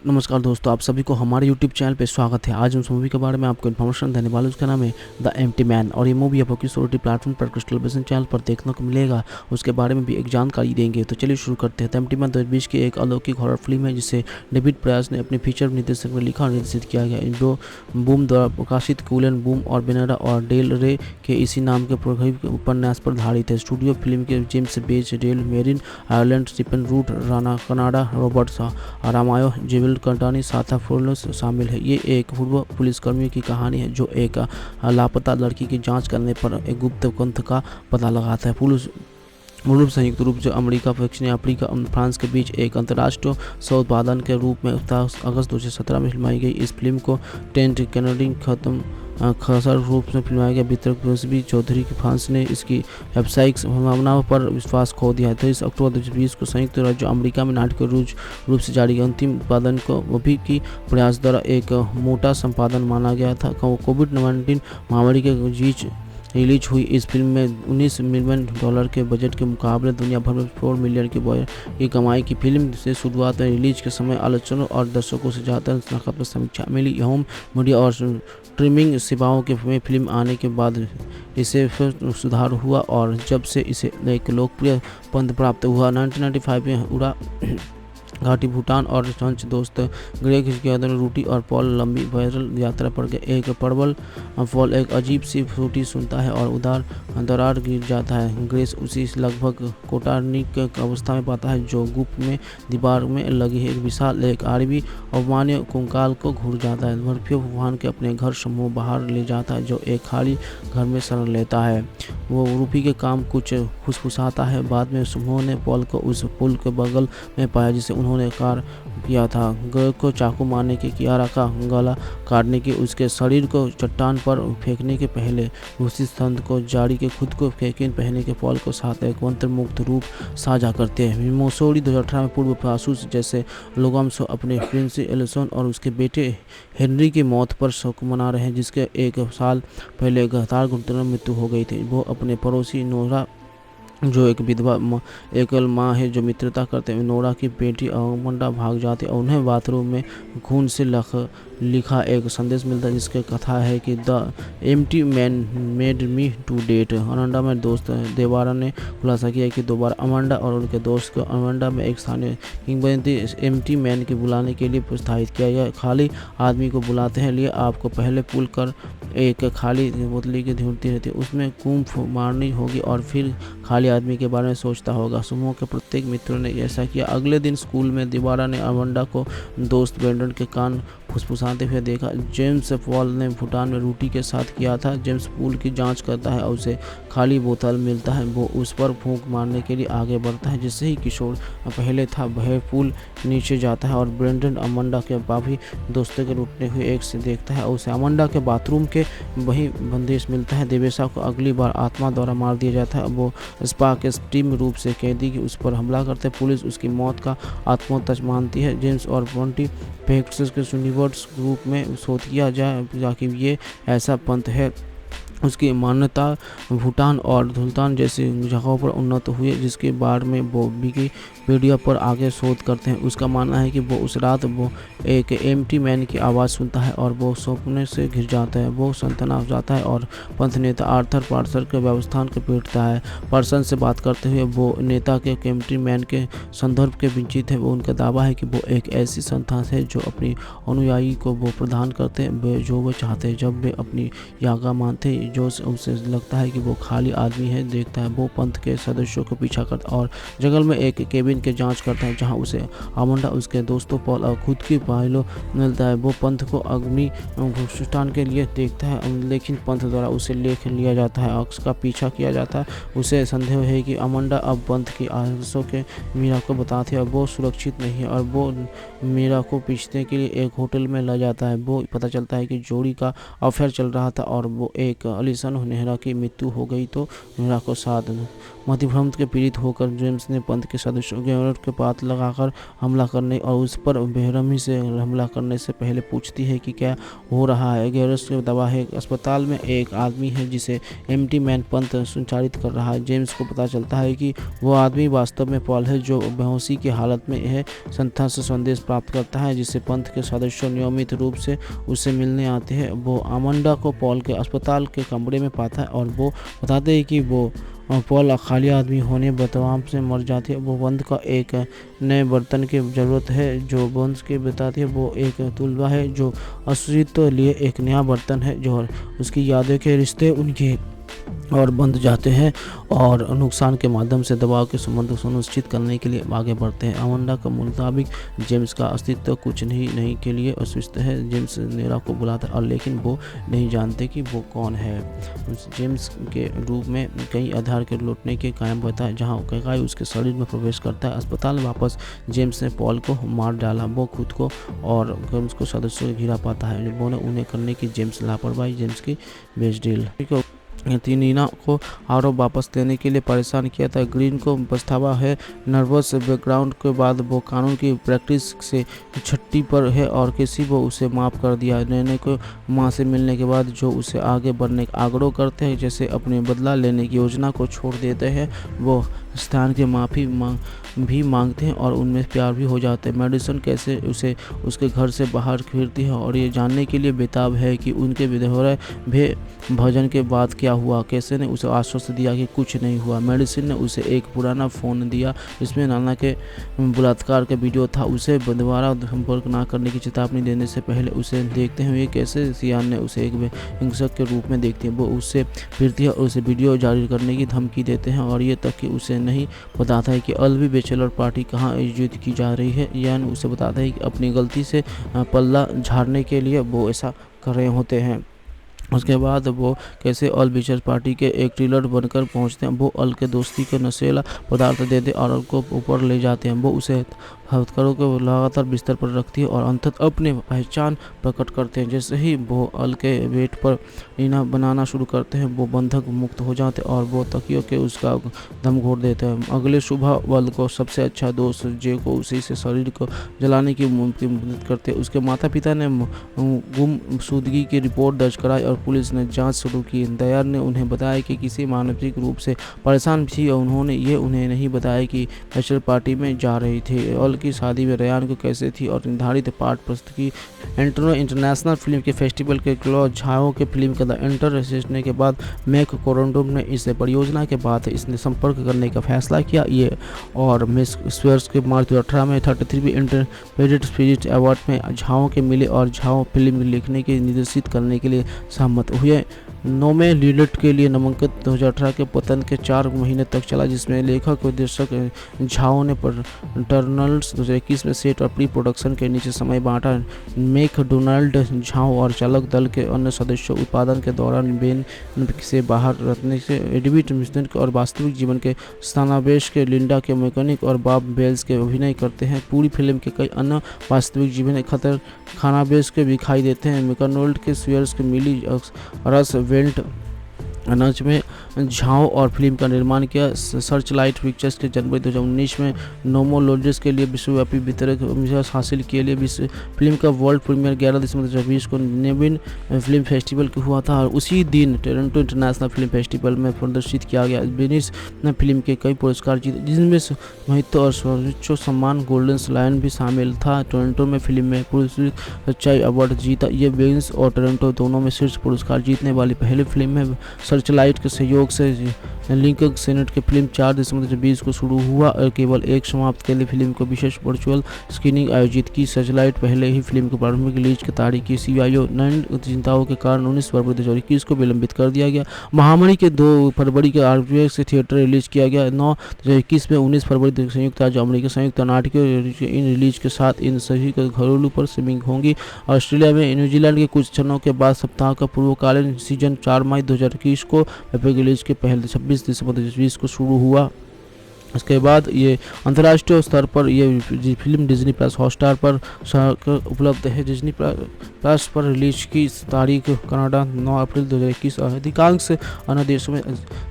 नमस्कार दोस्तों, आप सभी को हमारे यूट्यूब चैनल पे स्वागत है। आज उस मूवी के बारे में आपको इन्फॉर्मेशन देने वाले, उसका नाम है द एम्प्टी मैन और ये मूवी आपको किस OTT प्लेटफॉर्म पर क्रिस्टल विजन चैनल पर देखने को मिलेगा, उसके बारे में भी एक जानकारी देंगे। तो चलिए शुरू करते हैं। द एम्प्टी मैन 2020 की एक अलौकिक हॉरर फिल्म है जिसे डेविड प्रयास ने अपने फीचर निर्देशक में लिखा और निर्देशित किया गया, जो बूम द्वारा प्रकाशित कुलन बूम और बेनेरा और डेल रे के इसी नाम के प्रभावी उपन्यास पर आधारित है। स्टूडियो फिल्म के जेम्स बेज, डेल मेरिन, आयरलैंड, स्टीफन रूट, राना कनाडा, रॉबर्ट रामायो, जेविल कंटानी, साथा फोर्लोस शामिल है। ये एक पूर्व पुलिसकर्मी की कहानी है जो एक लापता लड़की की जांच करने पर एक गुप्त ग्रंथ का पता लगाता है। पुलिस मूल संयुक्त रूप से अमेरिका, दक्षिण अफ्रीका और फ्रांस के बीच एक अंतर्राष्ट्रीय सौदेबाजी के रूप में अगस्त 2017 में फिल्माई गई। इस फिल्म को टेंट कैनेडी खसर रूप में फिल्माया गया। वितरक रोसबी चौधरी की फ्रांस ने इसकी व्यावसायिक संभावनाओं पर विश्वास खो दिया है। 23 अक्टूबर 2020 को संयुक्त राज्य अमेरिका में नाटकीय रूप से जारी अंतिम उत्पादन को अभी की प्रयास द्वारा एक मोटा संपादन माना गया था। कोविड-19 महामारी के बीच रिलीज हुई इस फिल्म में $19 मिलियन के बजट के मुकाबले दुनिया भर में 4 मिलियन की कमाई की। फिल्म से शुरुआत में रिलीज के समय आलोचकों और दर्शकों से ज़्यादा नकारात्मक समीक्षा मिली। होम मीडिया और स्ट्रीमिंग सेवाओं के में फिल्म आने के बाद इसे फिर सुधार हुआ और जब से इसे एक लोकप्रिय पद प्राप्त हुआ। 1995 में उड़ा घाटी, भूटान और फ्रेंच दोस्त ग्रेग गैदर रूटी और पॉल लंबी वायरल यात्रा पर गए। एक प्रबल फॉल एक अजीब सी फ्रूटी सुनता है और दरार गिर जाता है। ग्रेस उसी लगभग कोटार्निक अवस्था में पाता है जो गुप्त में दीवार में लगी है। एक विशाल एक आरबी अवमान्य कंकाल को घूर जाता है। बर्फीय तूफान के अपने घर समूह बाहर ले जाता है जो एक खाली घर में शरण लेता है। वो रूपी के काम कुछ फुसफुसाता है। बाद में समूह ने पॉल को उस पुल के बगल में पाया जिसे उन्होंने कार किया था। ग्रेग को चाकू मारने की, कियारा का गला काटने की, उसके शरीर को चट्टान पर फेंकने के पहले उसी स्तंभ को जारी के खुद को फेंकने पहने के पॉल को साथ एक मंत्र मुक्त रूप साझा करते हैं। मोसोरी 2018 में पूर्व जासूस जैसे लोगामसो अपने प्रिंस एलिसन और उसके बेटे हेनरी की मौत पर शोक मना रहे हैं, जिसके एक साल पहले गहतार गुरुतर मृत्यु हो गई थी। वो अपने पड़ोसी नोरा, जो एक विधवा एकल माँ है जो मित्रता करते हुए नोरा की बेटी अमंडा भाग जाती है और उन्हें बाथरूम में खून से लिखा एक संदेश मिलता है जिसकी कथा है कि the empty man made me to date. Amanda में दोस्त देवारा ने खुलासा किया कि दोबारा अमंडा और उनके दोस्त को अमंडा में एक स्थानीय किंवदंती एम्प्टी मैन के बुलाने के लिए प्रोत्साहित किया। यह खाली आदमी को बुलाते हैं लिए आपको पहले पुल कर एक खाली बोतली की ढूंढती रहती है, उसमें कुंफ मारनी होगी और फिर खाली आदमी के बारे में सोचता होगा। समूह के प्रत्येक मित्रों ने ऐसा किया। अगले दिन स्कूल में दीवारा ने अमंडा को दोस्त ब्रेंडन के कान फुसफुसाते हुए देखा। जेम्स पॉल ने भूटान में रूटी के साथ किया था। जेम्स पुल की जांच करता है और उसे खाली बोतल मिलता है। वो उस पर फूंक मारने के लिए आगे बढ़ता है। जिससे ही किशोर पहले था वह पुल नीचे जाता है और ब्रेंडन अमंडा के बाकी दोस्तों के लुटने हुए एक से देखता है और उसे अमंडा के बाथरूम के वही बंदिश मिलता है। देवेशा को अगली बार आत्मा द्वारा मार दिया जाता है। वो स्पा के टीम रूप से कैदी की उस पर हमला करते। पुलिस उसकी मौत का आत्महत्या मानती है। जेम्स और बॉन्टी पेक्स के यूनिवर्स ग्रुप में शोध किया जाए ताकि ये ऐसा पंथ है। उसकी मान्यता भूटान और धुलतान जैसी जगहों पर उन्नत हुई जिसके बारे में वो विकिपीडिया पर आगे शोध करते हैं। उसका मानना है कि वो उस रात वो एक एम्प्टी मैन की आवाज़ सुनता है और वो सपने से घिर जाता है। वो सनसना जाता है और पंथ नेता आर्थर पार्सर के व्यवस्थान को पीटता है। पर्सन से बात करते हुए वो नेता के एम्प्टी मैन के संदर्भ के विचित है। वो उनका दावा है कि वो एक ऐसी संस्था है जो अपनी अनुयायी को वो प्रदान करते हैं जो वो चाहते हैं जब वे अपनी यागा मानते जो उसे लगता है कि वो खाली आदमी है। देखता है वो पंथ के सदस्यों को पीछा करता और जंगल में एक केबिन की जांच करता है जहां उसे अमंडा, उसके दोस्तों पॉल और खुद की पायलो मिलता है। वो पंथ को अग्नि अनुष्ठान के लिए देखता है लेकिन पंथ द्वारा उसे लेख लिया जाता है और उसका पीछा किया जाता है। उसे संदेह है कि अमंडा अब पंथ की आदर्शों के मीरा को बताती है और वो सुरक्षित नहीं है और वो मीरा को पीछने के लिए एक होटल में ले जाता है। वो पता चलता है कि जोड़ी का अफेयर चल रहा था और वो एक अलीसन नेहरा की मृत्यु हो गई तो नेहरा को साथ मतिभ्रम के पीड़ित होकर जेम्स ने पंथ के सदस्यों गेरल्ट के पात लगाकर हमला करने और उस पर बेरहमी से हमला करने से पहले पूछती है कि क्या हो रहा है। गेरल्ट के दवा है अस्पताल में एक आदमी है जिसे एम्प्टी मैन पंथ संचालित कर रहा है। जेम्स को पता चलता है कि वो आदमी वास्तव में पॉल है जो बेहोशी की हालत में है। संस्था से संदेश प्राप्त करता है जिससे पंथ के सदस्य नियमित रूप से उससे मिलने आते हैं। वो अमांडा को पॉल के अस्पताल के कमरे में पाता है और वो बताते हैं कि वो पॉल खाली आदमी होने बदनाम से मर जाती है। वो बंद का एक नए बर्तन की ज़रूरत है जो बंद के बताती है। वो एक तुलबा है जो अस्तित्व लिए एक नया बर्तन है जो उसकी यादें के रिश्ते उनके और बंध जाते हैं और नुकसान के माध्यम से दबाव के संबंध सुनिश्चित करने के लिए आगे बढ़ते हैं। अमांडा के मुताबिक जेम्स का अस्तित्व कुछ नहीं के लिए अस्तित्व है। जेम्स नेरा को बुलाता है और लेकिन वो नहीं जानते कि वो कौन है। जेम्स के रूप में कई आधार के लौटने के कायम होता है जहाँ कैकाई उसके शरीर में प्रवेश करता है। अस्पताल में वापस जेम्स ने पॉल को मार डाला। वो खुद को और जेम्स को सदस्यों को घिरा पाता है। वो उन्हें करने की जेम्स लापरवाही जेम्स की बेचडील नीना को आरोप वापस लेने के लिए परेशान किया था। ग्रीन को पछतावा है। नर्वस बैकग्राउंड के बाद वो कानून की प्रैक्टिस से छट्टी पर है और किसी को उसे माफ़ कर दिया। नैने को माँ से मिलने के बाद जो उसे आगे बढ़ने का आग्रह करते हैं जैसे अपने बदला लेने की योजना को छोड़ देते हैं। वो स्थान की माफ़ी भी मांगते हैं और उनमें प्यार भी हो जाते हैं। मेडिसन कैसे उसे उसके घर से बाहर फिरती है और ये जानने के लिए बेताब है कि उनके विधवा भजन के बाद क्या हुआ। कैसे ने उसे आश्वस्त दिया कि कुछ नहीं हुआ। मेडिसिन ने उसे एक पुराना फ़ोन दिया इसमें नाना के बलात्कार का वीडियो था। उसे दोबारा संपर्क ना करने की चेतावनी देने से पहले उसे देखते हैं। ये कैसे सियान ने उसे एक हिंसक के रूप में देखती है। वो उससे फिरती है और उसे वीडियो जारी करने की धमकी देते हैं और ये तक कि उसे नहीं बताता है कि अलवी बैचलर पार्टी कहाँ आयोजित की जा रही है। यानी उसे बताता है कि अपनी गलती से पल्ला झाड़ने के लिए वो ऐसा कर रहे होते हैं। उसके बाद वो कैसे अल बैचलर पार्टी के एक टीलर बनकर पहुंचते हैं। वो अल के दोस्ती के नशीला पदार्थ देते और अल को ऊपर ले जाते हैं। वो उसे हथकड़ों को लगातार बिस्तर पर रखती है और अंततः अपनी पहचान प्रकट करते हैं। जैसे ही वो अल के वेट पर नीना बनाना शुरू करते हैं वो बंधक मुक्त हो जाते हैं और वो तकियों के उसका दम घोट देते हैं। अगले सुबह अल को सबसे अच्छा दोस्त जे को उसी से शरीर को जलाने की मदद करते हैं। उसके माता पिता ने गुमशुदगी की रिपोर्ट दर्ज कराई और पुलिस ने जांच शुरू की। दयार ने उन्हें बताया कि किसी मानसिक रूप से परेशान थी और उन्हें नहीं बताया कि बैचलर पार्टी में जा रही थी। अल की शादी में रयान को कैसे थी और निर्धारित पाठ प्रस्तुत की। इंटरनेशनल फिल्म के फेस्टिवल के क्लॉज झाओ के फिल्म का द एंटर रचने के बाद मैक कोरोंडोम ने इस परियोजना के बाद इसने संपर्क करने का फैसला किया। ये और मिस स्वेयर्स के मार्च 2018 में 33वीं इंटरमीडिएट स्पिरिट अवार्ड में झाओ के मिले और झाओ फिल्म लिखने के निर्देशित करने के लिए सहमत हुए। नोमे लीलेट के लिए नामांकित 2018 के पतन के 4 महीने तक चला जिसमें लेखक और निर्देशक झाओ ने टर्नल्स 2021 में सेट और प्री प्रोडक्शन के नीचे समय बांटा। मेक डोनाल्ड झाओ और चालक दल के अन्य सदस्यों उत्पादन के दौरान बेन से बाहर रखने से एडविट मिशन और वास्तविक जीवन के स्थानावेश के लिंडा के मैकेनिक और बॉब बेल्स के अभिनय करते हैं। पूरी फिल्म के कई अन्य वास्तविक जीवन खानाबेश के दिखाई देते हैं। मैकडोनाल्ड के स्वेयर्स के मिली रस वेल्ट अनाज में झाओ और फिल्म का निर्माण किया। सर्चलाइट पिक्चर्स के जनवरी 2019 में नोमोलॉजिस के लिए विश्वव्यापी वितरक हासिल के लिए फिल्म का वर्ल्ड प्रीमियर 11 दिसंबर 2020 को नेबिन फिल्म फेस्टिवल को हुआ था और उसी दिन टोरंटो इंटरनेशनल फिल्म फेस्टिवल में प्रदर्शित किया गया। वेनिस ने फिल्म के कई पुरस्कार जीते जिनमें महत्व और सर्वोच्च सम्मान गोल्डन लायन भी शामिल था। टोरंटो में फिल्म में पुरस्कृत सच्चाई अवार्ड जीता। ये वेनिस और टोरंटो दोनों में शीर्ष पुरस्कार जीतने वाली पहली फिल्म है। सर्चलाइट के सहयोग से लिंक सेनेट की फिल्म 4 दिसंबर 2020 को शुरू हुआ और केवल एक समाप्त के लिए फिल्म को विशेष वर्चुअल स्क्रीनिंग आयोजित की। सर्चलाइट पहले ही फिल्म की प्रारंभिक रिलीज की तारीख की CIO नैन चिंताओं के कारण 19 फरवरी 2021 को विलंबित कर दिया गया। महामारी के 2 फरवरी के RPX से थिएटर रिलीज किया गया। 9 2021 में 19 फरवरी संयुक्त राज्य अमेरिका संयुक्त नाटकीय इन रिलीज के साथ इन सभी के घरेलू पर स्ट्रीमिंग होंगी। ऑस्ट्रेलिया में न्यूजीलैंड के कुछ क्षणों के बाद सप्ताह का पूर्वकालीन सीजन 4 मई 2021 को व्यापक रिलीज के पहले 26 दिसंबर 2020 को शुरू हुआ। उसके बाद ये अंतर्राष्ट्रीय स्तर पर ये फिल्म डिज्नी प्लस हॉटस्टार पर उपलब्ध है। डिज्नी प्लस पर रिलीज की तारीख कनाडा 9 अप्रैल 2021, अधिकांश अन्य देशों में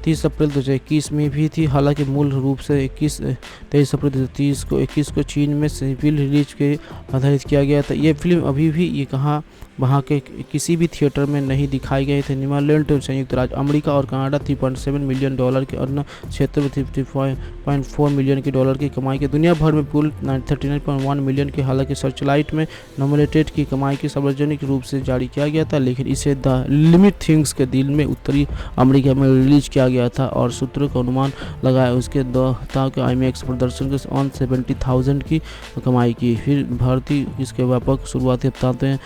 30 अप्रैल 2021 में भी थी। हालांकि मूल रूप से 23 अप्रैल 2021 को चीन में सिविल रिलीज के आधारित किया गया था। ये फिल्म अभी भी ये कहाँ वहाँ के किसी भी थिएटर में नहीं दिखाई गई थी। नीदरलैंड, संयुक्त राज्य अमेरिका और कनाडा $3.7 मिलियन के, अन्य क्षेत्र में 3.4 मिलियन डॉलर की कमाई की। दुनिया भर में कुल 39.1 मिलियन की। हालांकि सर्चलाइट में नॉमिनेटेड की कमाई की सार्वजनिक रूप से जारी किया गया था, लेकिन इसे द लिमिट थिंग्स के दिल में उत्तरी अमेरिका में रिलीज किया गया था और सूत्रों का अनुमान लगाया उसके था कि IMAX प्रदर्शन के 170,000 की कमाई की। फिर भारतीय इसके व्यापक शुरुआती हफ्ते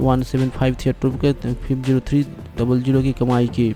175 थिएटरों के 50300 की कमाई की।